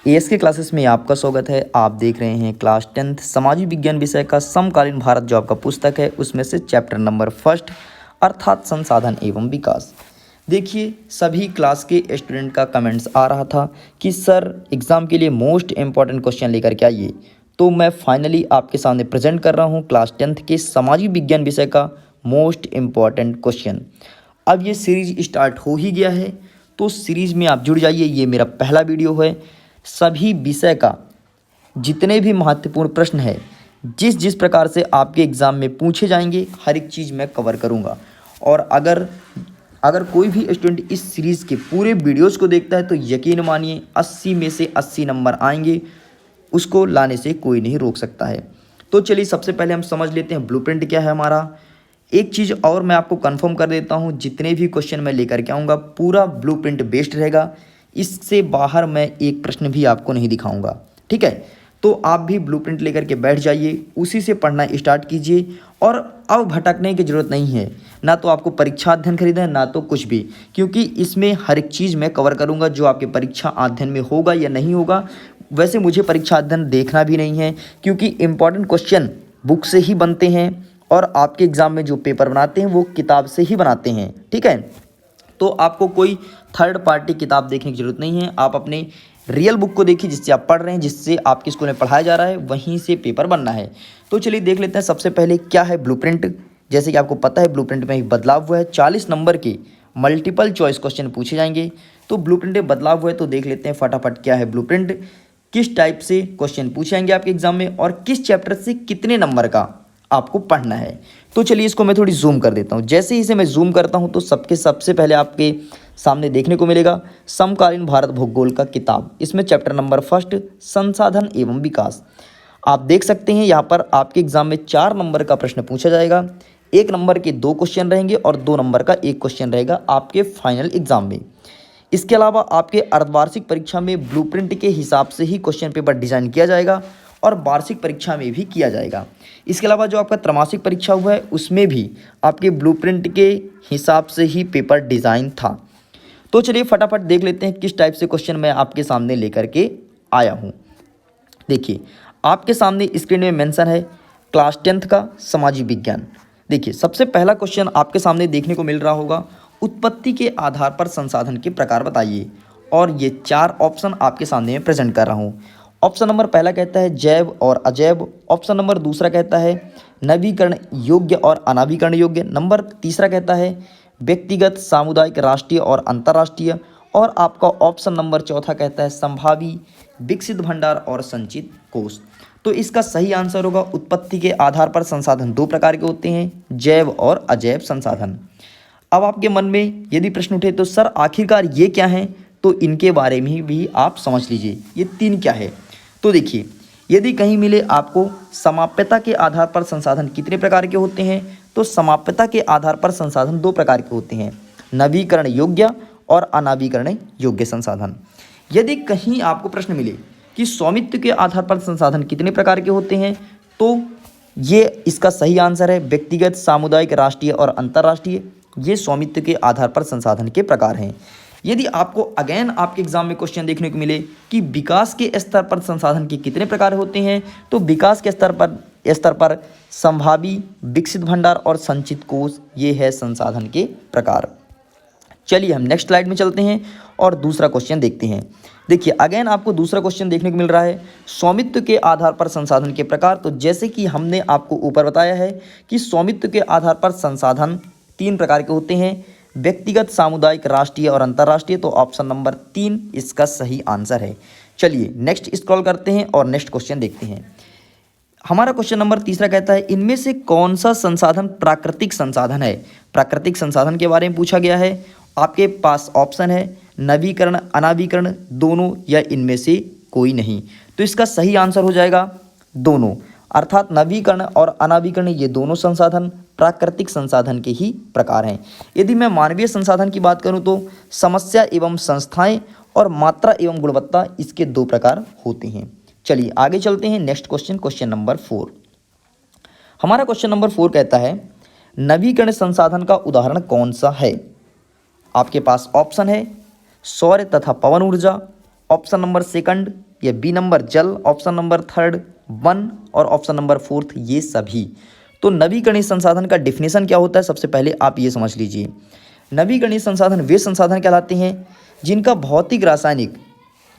Ask classes में आपका स्वागत है। आप देख रहे हैं क्लास 10th सामाजिक विज्ञान विषय का समकालीन भारत जो आपका पुस्तक है उसमें से चैप्टर नंबर फर्स्ट अर्थात संसाधन एवं विकास। देखिए, सभी क्लास के स्टूडेंट का कमेंट्स आ रहा था कि सर एग्ज़ाम के लिए मोस्ट इम्पॉर्टेंट क्वेश्चन लेकर के आइए। तो मैं फाइनली आपके सामने प्रेजेंट कर रहा हूँ क्लास 10th के सामाजिक विज्ञान विषय का मोस्ट इम्पॉर्टेंट क्वेश्चन। अब ये सीरीज स्टार्ट हो ही गया है, तो सीरीज में आप जुड़ जाइए। ये मेरा पहला वीडियो है। सभी विषय का जितने भी महत्वपूर्ण प्रश्न है, जिस जिस प्रकार से आपके एग्ज़ाम में पूछे जाएंगे, हर एक चीज़ मैं कवर करूँगा। और अगर कोई भी स्टूडेंट इस सीरीज़ के पूरे वीडियोस को देखता है तो यकीन मानिए 80 में से 80 नंबर आएंगे, उसको लाने से कोई नहीं रोक सकता है। तो चलिए सबसे पहले हम समझ लेते हैं ब्लूप्रिंट क्या है हमारा। एक चीज़ और मैं आपको कंफर्म कर देता हूँ, जितने भी क्वेश्चन मैं लेकर के आऊँगा पूरा ब्लूप्रिंट बेस्ड रहेगा। इससे बाहर मैं एक प्रश्न भी आपको नहीं दिखाऊंगा, ठीक है। तो आप भी ब्लूप्रिंट लेकर के बैठ जाइए, उसी से पढ़ना स्टार्ट कीजिए। और अब भटकने की ज़रूरत नहीं है, ना तो आपको परीक्षा अध्ययन खरीदना है ना तो कुछ भी, क्योंकि इसमें हर एक चीज़ मैं कवर करूंगा जो आपके परीक्षा अध्ययन में होगा या नहीं होगा। वैसे मुझे परीक्षा अध्ययन देखना भी नहीं है, क्योंकि इंपॉर्टेंट क्वेश्चन बुक से ही बनते हैं और आपके एग्ज़ाम में जो पेपर बनाते हैं वो किताब से ही बनाते हैं, ठीक है। तो आपको कोई थर्ड पार्टी किताब देखने की ज़रूरत नहीं है। आप अपने रियल बुक को देखिए, जिससे आप पढ़ रहे हैं, जिससे आपके स्कूल में पढ़ाया जा रहा है, वहीं से पेपर बनना है। तो चलिए देख लेते हैं सबसे पहले क्या है ब्लूप्रिंट। जैसे कि आपको पता है ब्लूप्रिंट में एक बदलाव हुआ है, 40 नंबर के मल्टीपल चॉइस क्वेश्चन पूछे जाएंगे। तो ब्लूप्रिंट में बदलाव हुआ है, तो देख लेते हैं फटाफट क्या है ब्लूप्रिंट, किस टाइप से क्वेश्चन पूछे जाएंगे आपके एग्जाम में और किस चैप्टर से कितने नंबर का आपको पढ़ना है। तो चलिए इसको मैं थोड़ी जूम कर देता हूँ। जैसे ही इसे मैं जूम करता हूँ तो सबसे पहले आपके सामने देखने को मिलेगा समकालीन भारत भूगोल का किताब। इसमें चैप्टर नंबर फर्स्ट संसाधन एवं विकास। आप देख सकते हैं यहाँ पर आपके एग्जाम में 4 नंबर का प्रश्न पूछा जाएगा। 1 नंबर के 2 क्वेश्चन रहेंगे और 2 नंबर का 1 क्वेश्चन रहेगा आपके फाइनल एग्जाम में। इसके अलावा आपके अर्धवार्षिक परीक्षा में ब्लूप्रिंट के हिसाब से ही क्वेश्चन पेपर डिज़ाइन किया जाएगा और वार्षिक परीक्षा में भी किया जाएगा। इसके अलावा जो आपका त्रैमासिक परीक्षा हुआ है उसमें भी आपके ब्लूप्रिंट के हिसाब से ही पेपर डिज़ाइन था। तो चलिए फटाफट देख लेते हैं किस टाइप से क्वेश्चन मैं आपके सामने लेकर के आया हूँ। देखिए आपके सामने स्क्रीन में मेंशन है क्लास 10th का सामाजिक विज्ञान। देखिए सबसे पहला क्वेश्चन आपके सामने देखने को मिल रहा होगा, उत्पत्ति के आधार पर संसाधन के प्रकार बताइए। और ये 4 ऑप्शन आपके सामने में प्रेजेंट कर रहा हूँ। ऑप्शन नंबर पहला कहता है जैव और अजैव। ऑप्शन नंबर दूसरा कहता है नवीकरण योग्य और अनावीकरण योग्य। नंबर तीसरा कहता है व्यक्तिगत, सामुदायिक, राष्ट्रीय और अंतर्राष्ट्रीय। और आपका ऑप्शन नंबर चौथा कहता है संभावी, विकसित भंडार और संचित कोष। तो इसका सही आंसर होगा उत्पत्ति के आधार पर संसाधन 2 प्रकार के होते हैं, जैव और अजैव संसाधन। अब आपके मन में यदि प्रश्न उठे तो सर आखिरकार ये क्या हैं, तो इनके बारे में भी आप समझ लीजिए ये 3 क्या है। तो देखिए यदि कहीं मिले आपको समाप्यता के आधार पर संसाधन कितने प्रकार के होते हैं, तो समाप्यता के आधार पर संसाधन 2 प्रकार के होते हैं, नवीकरण योग्य और अनावीकरण योग्य संसाधन। यदि कहीं आपको प्रश्न मिले कि स्वामित्व के आधार पर संसाधन कितने प्रकार के होते हैं, तो ये इसका सही आंसर है व्यक्तिगत, सामुदायिक, राष्ट्रीय और अंतर्राष्ट्रीय। ये स्वामित्व के आधार पर संसाधन के प्रकार हैं। यदि आपको अगेन आपके एग्जाम में क्वेश्चन देखने को मिले कि विकास के स्तर पर संसाधन के कितने प्रकार होते हैं, तो विकास के स्तर पर संभावी, विकसित भंडार और संचित कोष, ये है संसाधन के प्रकार। चलिए हम नेक्स्ट स्लाइड में चलते हैं और दूसरा क्वेश्चन देखते हैं। देखिए अगेन आपको दूसरा क्वेश्चन देखने को मिल रहा है स्वामित्व के आधार पर संसाधन के प्रकार। तो जैसे कि हमने आपको ऊपर बताया है कि स्वामित्व के आधार पर संसाधन 3 प्रकार के होते हैं, व्यक्तिगत, सामुदायिक, राष्ट्रीय और अंतर्राष्ट्रीय। तो ऑप्शन नंबर 3 इसका सही आंसर है। चलिए नेक्स्ट स्क्रॉल करते हैं और नेक्स्ट क्वेश्चन देखते हैं। हमारा क्वेश्चन नंबर तीसरा कहता है इनमें से कौन सा संसाधन प्राकृतिक संसाधन है। प्राकृतिक संसाधन के बारे में पूछा गया है। आपके पास ऑप्शन है नवीकरण, अनावीकरण, दोनों या इनमें से कोई नहीं। तो इसका सही आंसर हो जाएगा दोनों, अर्थात नवीकरण और अनावीकरण ये दोनों संसाधन प्राकृतिक संसाधन के ही प्रकार हैं। यदि मैं मानवीय संसाधन की बात करूं तो समस्या एवं संस्थाएं और मात्रा एवं गुणवत्ता इसके 2 प्रकार होते हैं। चलिए आगे चलते हैं। Next question, question number 4। हमारा क्वेश्चन नंबर 4 कहता है नवीकरण संसाधन का उदाहरण कौन सा है। आपके पास ऑप्शन है सौर तथा पवन ऊर्जा, ऑप्शन नंबर सेकंड या बी नंबर जल, ऑप्शन नंबर थर्ड वन और ऑप्शन नंबर फोर्थ ये सभी। तो नवीकरणीय संसाधन का डिफिनेशन क्या होता है, सबसे पहले आप ये समझ लीजिए। नवीकरणीय संसाधन वे संसाधन कहलाते हैं जिनका भौतिक, रासायनिक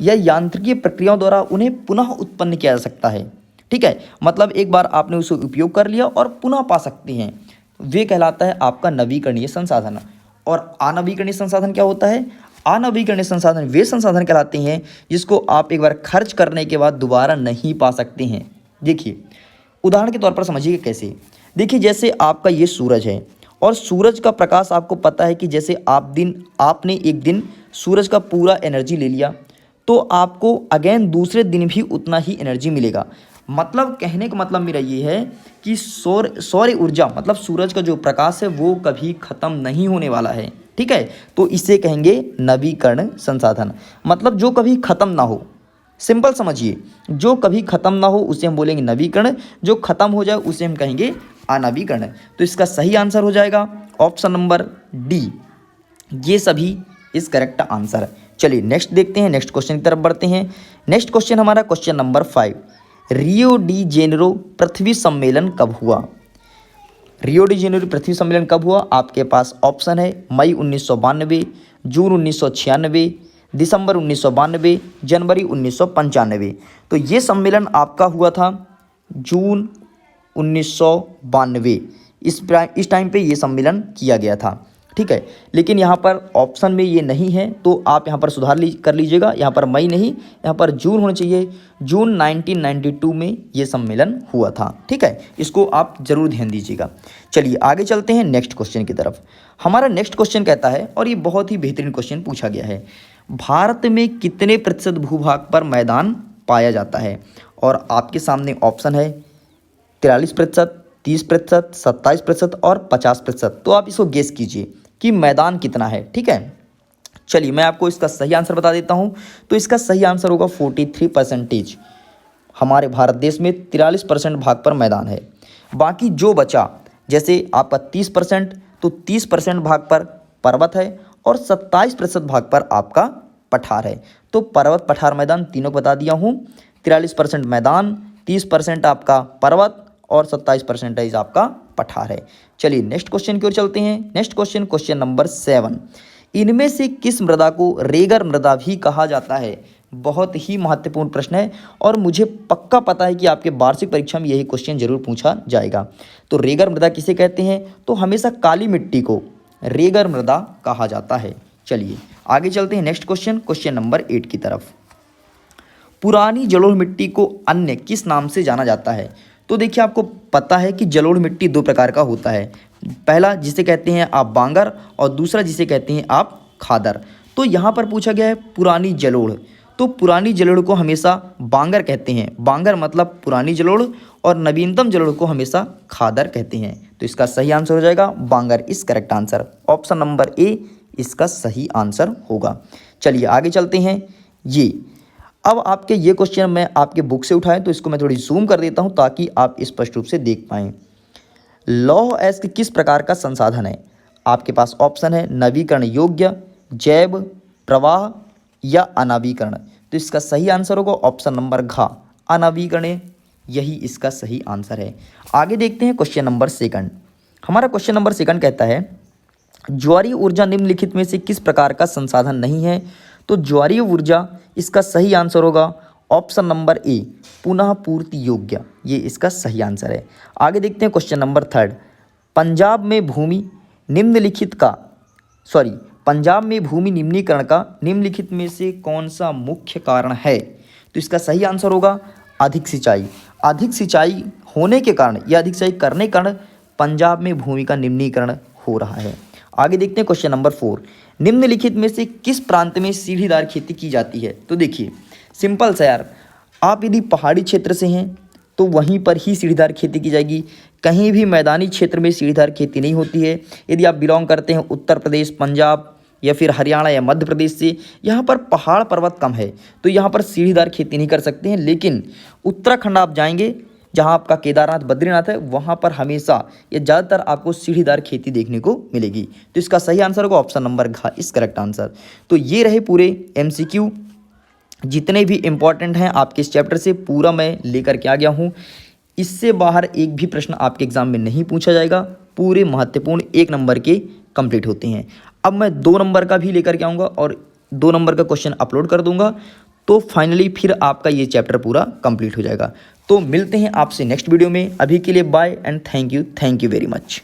या यांत्रिकीय प्रक्रियाओं द्वारा उन्हें पुनः उत्पन्न किया जा सकता है। ठीक है, मतलब एक बार आपने उसे उपयोग कर लिया और पुनः पा सकते हैं, वे कहलाता है आपका नवीकरणीय संसाधन। और अनवीकरणीय संसाधन क्या होता है, अनवीकरणीय संसाधन वे संसाधन कहलाते हैं जिसको आप एक बार खर्च करने के बाद दोबारा नहीं पा सकते हैं। देखिए उदाहरण के तौर पर समझिए कैसे। देखिए जैसे आपका ये सूरज है और सूरज का प्रकाश आपको पता है कि जैसे आपने एक दिन सूरज का पूरा एनर्जी ले लिया तो आपको अगेन दूसरे दिन भी उतना ही एनर्जी मिलेगा। मतलब कहने का मतलब मेरा ये है कि सौर ऊर्जा मतलब सूरज का जो प्रकाश है वो कभी ख़त्म नहीं होने वाला है। ठीक है, तो इसे कहेंगे नवीकरण संसाधन, मतलब जो कभी ख़त्म ना हो। सिंपल समझिए, जो कभी ख़त्म ना हो उसे हम बोलेंगे नवीकरण, जो ख़त्म हो जाए उसे हम कहेंगे अनवीकरण। तो इसका सही आंसर हो जाएगा ऑप्शन नंबर डी, ये सभी इस करेक्ट आंसर। चलिए नेक्स्ट देखते हैं, नेक्स्ट क्वेश्चन की तरफ बढ़ते हैं। नेक्स्ट क्वेश्चन हमारा question number 5, Rio de Janeiro पृथ्वी सम्मेलन कब हुआ। रियो डी जेनेरो पृथ्वी सम्मेलन कब हुआ, आपके पास ऑप्शन है मई 1992, जून 1996, दिसंबर 1992, जनवरी 1995। तो ये सम्मेलन आपका हुआ था जून 1992, इस टाइम पे ये सम्मेलन किया गया था। ठीक है, लेकिन यहाँ पर ऑप्शन में ये नहीं है तो आप यहाँ पर सुधार कर लीजिएगा, यहाँ पर मई नहीं, यहाँ पर जून होना चाहिए। जून 1992 में ये सम्मेलन हुआ था। ठीक है, इसको आप जरूर ध्यान दीजिएगा। चलिए आगे चलते हैं नेक्स्ट क्वेश्चन की तरफ। हमारा नेक्स्ट क्वेश्चन कहता है, और ये बहुत ही बेहतरीन क्वेश्चन पूछा गया है, भारत में कितने प्रतिशत भूभाग पर मैदान पाया जाता है। और आपके सामने ऑप्शन है 43%, 30%, 27% और 50%। तो आप इसको गेस कीजिए कि मैदान कितना है। ठीक है, चलिए मैं आपको इसका सही आंसर बता देता हूं। तो इसका सही आंसर होगा 43%। हमारे भारत देश में 43% भाग पर मैदान है। बाकी जो बचा, जैसे आपका 30%, तो 30% भाग पर पर्वत है और 27% भाग पर आपका पठार है। तो पर्वत, पठार, मैदान तीनों बता दिया हूँ। 43% मैदान, 30% आपका पर्वत और 27% आपका पठार है। चलिए नेक्स्ट क्वेश्चन की ओर चलते हैं। नेक्स्ट क्वेश्चन, क्वेश्चन नंबर 7, इनमें से किस मृदा को रेगर मृदा भी कहा जाता है। बहुत ही महत्वपूर्ण प्रश्न है और मुझे पक्का पता है कि आपके वार्षिक परीक्षा में यही क्वेश्चन जरूर पूछा जाएगा। तो रेगर मृदा किसे कहते हैं, तो हमेशा काली मिट्टी को रेगर मृदा कहा जाता है। चलिए आगे चलते हैं नेक्स्ट क्वेश्चन, क्वेश्चन नंबर 8 की तरफ। पुरानी जलोढ़ मिट्टी को अन्य किस नाम से जाना जाता है। तो देखिए आपको पता है कि जलोढ़ मिट्टी दो प्रकार का होता है, पहला जिसे कहते हैं आप बांगर और दूसरा जिसे कहते हैं आप खादर। तो यहाँ पर पूछा गया है पुरानी जलोढ़, तो पुरानी जलोढ़ को हमेशा बांगर कहते हैं, बांगर मतलब पुरानी जलोढ़, और नवीनतम जलोढ़ को हमेशा खादर कहते हैं। तो इसका सही आंसर हो जाएगा बांगर, इस correct answer, option number A इसका सही आंसर होगा। चलिए आगे चलते हैं। ये अब आपके ये क्वेश्चन मैं आपके बुक से उठाएं तो इसको मैं थोड़ी जूम कर देता हूं ताकि आप स्पष्ट रूप से देख पाएं। लौह अयस्क किस प्रकार का संसाधन है। आपके पास ऑप्शन है नवीकरण योग्य, जैव, प्रवाह या अनवीकरण। तो इसका सही आंसर होगा ऑप्शन नंबर घ, अनवीकरण, यही इसका सही आंसर है। आगे देखते हैं क्वेश्चन नंबर 2। हमारा क्वेश्चन नंबर 2 कहता है ज्वारीय ऊर्जा निम्नलिखित में से किस प्रकार का संसाधन नहीं है। तो ज्वारीय ऊर्जा, इसका सही आंसर होगा ऑप्शन नंबर ए, पुनः पूर्ति योग्य, ये इसका सही आंसर है। आगे देखते हैं क्वेश्चन नंबर 3, पंजाब में भूमि निम्नीकरण का निम्नलिखित में से कौन सा मुख्य कारण है। तो इसका सही आंसर होगा अधिक सिंचाई। अधिक सिंचाई होने के कारण या अधिक सिंचाई करने के कारण पंजाब में भूमि का निम्नीकरण हो रहा है। आगे देखते हैं क्वेश्चन नंबर 4, निम्नलिखित में से किस प्रांत में सीढ़ीदार खेती की जाती है। तो देखिए सिंपल सा यार, आप यदि पहाड़ी क्षेत्र से हैं तो वहीं पर ही सीढ़ीदार खेती की जाएगी, कहीं भी मैदानी क्षेत्र में सीढ़ीदार खेती नहीं होती है। यदि आप बिलोंग करते हैं उत्तर प्रदेश, पंजाब या फिर हरियाणा या मध्य प्रदेश से, यहाँ पर पहाड़ पर्वत कम है तो यहाँ पर सीढ़ीदार खेती नहीं कर सकते हैं। लेकिन उत्तराखंड आप जाएंगे जहाँ आपका केदारनाथ, बद्रीनाथ है, वहाँ पर हमेशा या ज़्यादातर आपको सीढ़ीदार खेती देखने को मिलेगी। तो इसका सही आंसर होगा ऑप्शन नंबर घ, इस करेक्ट आंसर। तो ये रहे पूरे MCQ जितने भी इम्पॉर्टेंट हैं आपके इस चैप्टर से पूरा मैं लेकर के आ गया हूँ। इससे बाहर एक भी प्रश्न आपके एग्ज़ाम में नहीं पूछा जाएगा। पूरे महत्वपूर्ण 1 नंबर के कंप्लीट होते हैं। अब मैं 2 नंबर का भी लेकर के आऊँगा और 2 नंबर का क्वेश्चन अपलोड कर दूंगा, तो फाइनली फिर आपका ये चैप्टर पूरा कंप्लीट हो जाएगा। तो मिलते हैं आपसे नेक्स्ट वीडियो में। अभी के लिए bye and thank you very much.